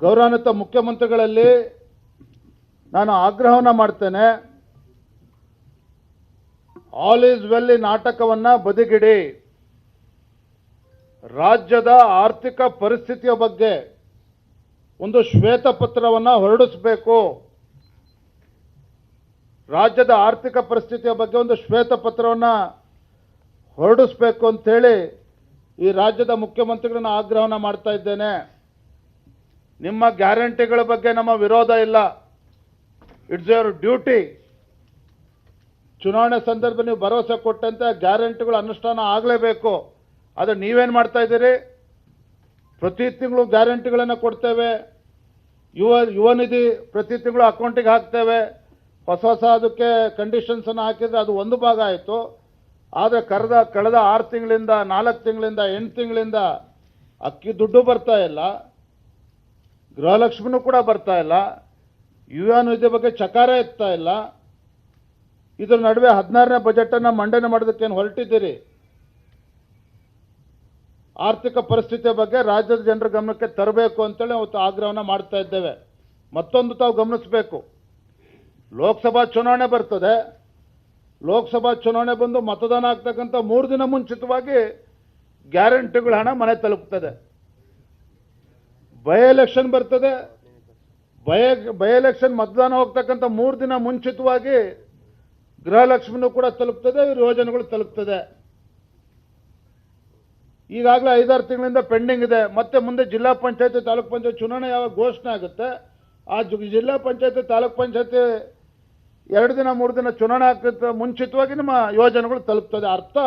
ಗೌರವಾನ್ವಿತ ಮುಖ್ಯಮಂತ್ರಿಗಳಲ್ಲಿ ನಾನು ಆಗ್ರಹವನ್ನು ಮಾಡ್ತೇನೆ. ಆಲ್ ಈಸ್ ವೆಲ್ ಈ ನಾಟಕವನ್ನು ಬದಿಗಿಡಿ. ರಾಜ್ಯದ ಆರ್ಥಿಕ ಪರಿಸ್ಥಿತಿಯ ಬಗ್ಗೆ ಒಂದು ಶ್ವೇತಪತ್ರವನ್ನು ಹೊರಡಿಸಬೇಕು. ರಾಜ್ಯದ ಆರ್ಥಿಕ ಪರಿಸ್ಥಿತಿಯ ಬಗ್ಗೆ ಒಂದು ಶ್ವೇತಪತ್ರವನ್ನು ಹೊರಡಿಸಬೇಕು ಅಂತೇಳಿ ಈ ರಾಜ್ಯದ ಮುಖ್ಯಮಂತ್ರಿಗಳನ್ನ ಆಗ್ರಹವನ್ನು ಮಾಡ್ತಾ ಇದ್ದೇನೆ. ನಿಮ್ಮ ಗ್ಯಾರಂಟಿಗಳ ಬಗ್ಗೆ ನಮ್ಮ ವಿರೋಧ ಇಲ್ಲ. It's your duty. ಚುನಾವಣೆ ಸಂದರ್ಭದಲ್ಲಿ ನೀವು ಭರವಸೆ ಕೊಟ್ಟಂತೆ ಗ್ಯಾರಂಟಿಗಳು ಅನುಷ್ಠಾನ ಆಗಲೇಬೇಕು. ಆದರೆ ನೀವೇನು ಮಾಡ್ತಾ ಇದ್ದೀರಿ? ಪ್ರತಿ ತಿಂಗಳು ಗ್ಯಾರಂಟಿಗಳನ್ನು ಕೊಡ್ತೇವೆ, ಯುವ ನಿಧಿ ಪ್ರತಿ ತಿಂಗಳು ಅಕೌಂಟಿಗೆ ಹಾಕ್ತೇವೆ, ಹೊಸ ಅದಕ್ಕೆ ಕಂಡೀಷನ್ಸನ್ನು ಹಾಕಿದರೆ ಅದು ಒಂದು ಭಾಗ ಆಯಿತು. ಆದರೆ ಕಳೆದ 6 ತಿಂಗಳಿಂದ 4 ತಿಂಗಳಿಂದ 8 ತಿಂಗಳಿಂದ ಅಕ್ಕಿ ದುಡ್ಡು ಬರ್ತಾ ಇಲ್ಲ, ಗೃಹಲಕ್ಷ್ಮಿನೂ ಕೂಡ ಬರ್ತಾ ಇಲ್ಲ, ಯುವ ನಿಧಿ ಬಗ್ಗೆ ಚಕಾರ ಎತ್ತಾ ಇಲ್ಲ. ಇದರ ನಡುವೆ 16ನೇ ಬಜೆಟನ್ನು ಮಂಡನೆ ಮಾಡೋದಕ್ಕೇನು ಹೊರಟಿದ್ದೀರಿ? ಆರ್ಥಿಕ ಪರಿಸ್ಥಿತಿಯ ಬಗ್ಗೆ ರಾಜ್ಯದ ಜನರ ಗಮನಕ್ಕೆ ತರಬೇಕು ಅಂತೇಳಿ ಅವತ್ತು ಆಗ್ರಹವನ್ನು ಮಾಡ್ತಾ ಇದ್ದೇವೆ. ಮತ್ತೊಂದು ತಾವು ಗಮನಿಸಬೇಕು, ಲೋಕಸಭಾ ಚುನಾವಣೆ ಬರ್ತದೆ. ಲೋಕಸಭಾ ಚುನಾವಣೆ ಬಂದು ಮತದಾನ ಆಗ್ತಕ್ಕಂಥ 3 ದಿನ ಮುಂಚಿತವಾಗಿ ಗ್ಯಾರಂಟಿಗಳ ಹಣ ಮನೆ ತಲುಪ್ತದೆ. ಬೈ ಎಲೆಕ್ಷನ್ ಬರ್ತದೆ. ಬೈ ಎಲೆಕ್ಷನ್ ಮತದಾನ ಹೋಗ್ತಕ್ಕಂಥ 3 ದಿನ ಮುಂಚಿತವಾಗಿ ಗೃಹಲಕ್ಷ್ಮಿನೂ ಕೂಡ ತಲುಪ್ತದೆ, ಯೋಜನೆಗಳು ತಲುಪ್ತದೆ. ಈಗಾಗಲೇ 5-6 ತಿಂಗಳಿಂದ ಪೆಂಡಿಂಗ್ ಇದೆ. ಮತ್ತೆ ಮುಂದೆ ಜಿಲ್ಲಾ ಪಂಚಾಯತಿ ತಾಲೂಕ್ ಪಂಚಾಯತ್ ಚುನಾವಣೆ ಯಾವಾಗ ಘೋಷಣೆ ಆಗುತ್ತೆ, ಆ ಜಿಲ್ಲಾ ಪಂಚಾಯತಿ ತಾಲೂಕ್ ಪಂಚಾಯತಿ 2 ದಿನ 3 ದಿನ ಚುನಾವಣೆ ಆಗ್ತದೆ ಮುಂಚಿತವಾಗಿ ನಿಮ್ಮ ಯೋಜನೆಗಳು ತಲುಪ್ತದೆ. ಅರ್ಥ,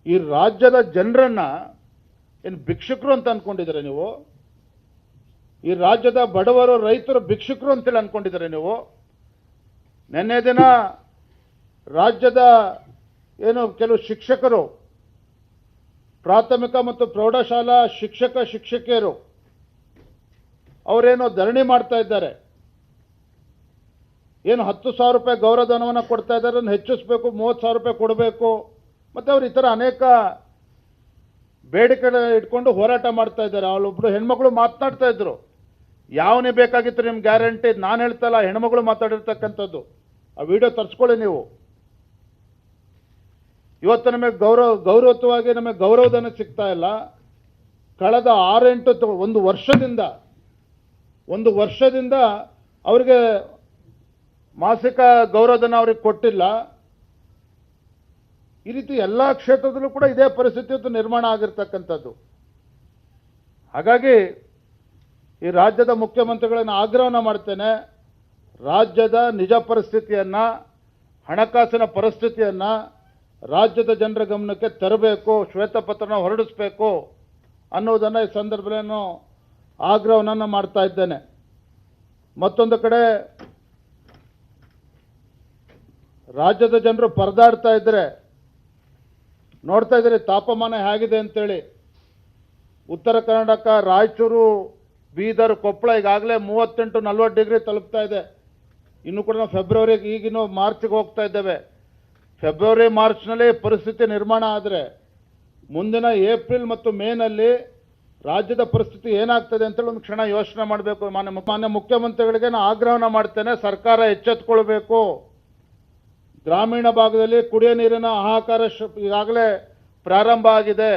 ಈ ರಾಜ್ಯದ ಜನರನ್ನ ಏನು ಭಿಕ್ಷುಕರು ಅಂತ ಅನ್ಕೊಂಡಿದ್ದೀರಾ ನೀವು? ಈ ರಾಜ್ಯದ ಬಡವರು ರೈತರು ಭಿಕ್ಷುಕರು ಅಂತೇಳಿ ಅನ್ಕೊಂಡಿದ್ದೀರಾ ನೀವು? ನಿನ್ನೆ ದಿನ ರಾಜ್ಯದ ಕೆಲವು ಶಿಕ್ಷಕರು, ಪ್ರಾಥಮಿಕ ಮತ್ತು ಪ್ರೌಢಶಾಲಾ ಶಿಕ್ಷಕಿಯರು ಅವರೇನೋ ಧರಣಿ ಮಾಡ್ತಾ ಇದ್ದಾರೆ. 10,000 ರೂಪಾಯಿ ಗೌರವಧನವನ್ನು ಕೊಡ್ತಾ ಇದ್ದಾರೆ, ಅದನ್ನು ಹೆಚ್ಚಿಸಬೇಕು, 30,000 ರೂಪಾಯಿ ಕೊಡಬೇಕು. ಮತ್ತು ಅವರು ಈ ಥರ ಅನೇಕ ಬೇಡಿಕೆ ಇಟ್ಕೊಂಡು ಹೋರಾಟ ಮಾಡ್ತಾ ಇದ್ದಾರೆ. ಅವಳೊಬ್ಬರು ಹೆಣ್ಮಗಳು ಮಾತನಾಡ್ತಾ ಇದ್ರು, ಯಾವನೇ ಬೇಕಾಗಿತ್ತು ನಿಮ್ಮ ಗ್ಯಾರಂಟಿ? ನಾನು ಹೇಳ್ತಲ್ಲ, ಹೆಣ್ಮಗಳು ಮಾತಾಡಿರ್ತಕ್ಕಂಥದ್ದು. ಆ ವಿಡಿಯೋ ತರಿಸ್ಕೊಳ್ಳಿ ನೀವು. ಇವತ್ತು ನಮಗೆ ಗೌರವಯುತವಾಗಿ ನಮಗೆ ಗೌರವಧನ ಸಿಗ್ತಾ ಇಲ್ಲ. ಕಳೆದ 6-8 ಒಂದು ವರ್ಷದಿಂದ ಅವರಿಗೆ ಮಾಸಿಕ ಗೌರವಧನ ಅವ್ರಿಗೆ ಕೊಟ್ಟಿಲ್ಲ. ಈ ರೀತಿ ಎಲ್ಲ ಕ್ಷೇತ್ರದಲ್ಲೂ ಕೂಡ ಇದೇ ಪರಿಸ್ಥಿತಿ ನಿರ್ಮಾಣ ಆಗಿರ್ತಕ್ಕಂಥದ್ದು. ಹಾಗಾಗಿ ಈ ರಾಜ್ಯದ ಮುಖ್ಯಮಂತ್ರಿಗಳನ್ನು ಆಗ್ರಹವನ್ನು ಮಾಡ್ತೇನೆ, ರಾಜ್ಯದ ನಿಜ ಪರಿಸ್ಥಿತಿಯನ್ನು, ಹಣಕಾಸಿನ ಪರಿಸ್ಥಿತಿಯನ್ನು ರಾಜ್ಯದ ಜನರ ಗಮನಕ್ಕೆ ತರಬೇಕು, ಶ್ವೇತಪತ್ರನ ಹೊರಡಿಸಬೇಕು ಅನ್ನೋದನ್ನು ಈ ಸಂದರ್ಭದಲ್ಲಿ ಆಗ್ರಹವನ್ನು ಮಾಡ್ತಾ ಇದ್ದೇನೆ. ಮತ್ತೊಂದು ಕಡೆ ರಾಜ್ಯದ ಜನರು ಪರದಾಡ್ತಾ ಇದ್ದರೆ ನೋಡ್ತಾ ಇದ್ದೀರಿ ತಾಪಮಾನ ಹೇಗಿದೆ ಅಂತೇಳಿ. ಉತ್ತರ ಕರ್ನಾಟಕ, ರಾಯಚೂರು, ಬೀದರ್, ಕೊಪ್ಪಳ ಈಗಾಗಲೇ 38-40 ಡಿಗ್ರಿ ತಲುಪ್ತಾ ಇದೆ. ಇನ್ನು ಕೂಡ ನಾವು ಫೆಬ್ರವರಿಗೆ, ಈಗಿನ್ನೂ ಮಾರ್ಚ್ಗೆ ಹೋಗ್ತಾ ಇದ್ದೇವೆ. ಫೆಬ್ರವರಿ ಮಾರ್ಚ್ನಲ್ಲಿ ಪರಿಸ್ಥಿತಿ ನಿರ್ಮಾಣ ಆದರೆ ಮುಂದಿನ ಏಪ್ರಿಲ್ ಮತ್ತು ಮೇನಲ್ಲಿ ರಾಜ್ಯದ ಪರಿಸ್ಥಿತಿ ಏನಾಗ್ತದೆ ಅಂತೇಳಿ ಒಂದು ಕ್ಷಣ ಯೋಚನೆ ಮಾಡಬೇಕು. ಮಾನ್ಯ ಮುಖ್ಯಮಂತ್ರಿಗಳಿಗೆ ನಾನು ಆಗ್ರಹವನ್ನು ಮಾಡ್ತೇನೆ, ಸರ್ಕಾರ ಎಚ್ಚೆತ್ತುಕೊಳ್ಬೇಕು. ಗ್ರಾಮೀಣ ಭಾಗದಲ್ಲಿ ಕುಡಿಯೋ ನೀರಿನ ಹಾಹಾಕಾರ ಈಗಾಗಲೇ ಪ್ರಾರಂಭ ಆಗಿದೆ.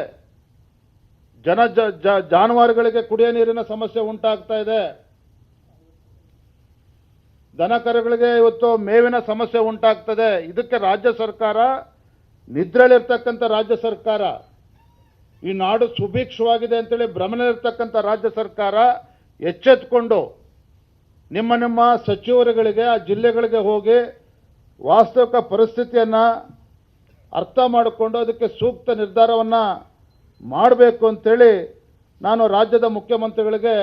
ಜಾನುವಾರುಗಳಿಗೆ ಕುಡಿಯೋ ನೀರಿನ ಸಮಸ್ಯೆ ಉಂಟಾಗ್ತಾ ಇದೆ. ದನಕರುಗಳಿಗೆ ಇವತ್ತು ಮೇವಿನ ಸಮಸ್ಯೆ ಉಂಟಾಗ್ತದೆ. ಇದಕ್ಕೆ ರಾಜ್ಯ ಸರ್ಕಾರ, ನಿದ್ರೆಯಲ್ಲಿರ್ತಕ್ಕಂಥ ರಾಜ್ಯ ಸರ್ಕಾರ, ಈ ನಾಡು ಸುಭಿಕ್ಷವಾಗಿದೆ ಅಂತೇಳಿ ಭ್ರಮಣಲ್ಲಿರ್ತಕ್ಕಂಥ ರಾಜ್ಯ ಸರ್ಕಾರ ಎಚ್ಚೆತ್ತುಕೊಂಡು ನಿಮ್ಮ ಸಚಿವರುಗಳಿಗೆ, ಆ ಜಿಲ್ಲೆಗಳಿಗೆ ಹೋಗಿ ವಾಸ್ತವಿಕ ಪರಿಸ್ಥಿತಿಯನ್ನು ಅರ್ಥ ಮಾಡಿಕೊಂಡು ಅದಕ್ಕೆ ಸೂಕ್ತ ನಿರ್ಧಾರವನ್ನು ಮಾಡಬೇಕು ಅಂತೇಳಿ ನಾನು ರಾಜ್ಯದ ಮುಖ್ಯಮಂತ್ರಿಗಳಿಗೆ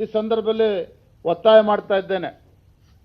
ಈ ಸಂದರ್ಭದಲ್ಲಿ ಒತ್ತಾಯ ಮಾಡ್ತಾ ಇದ್ದೇನೆ.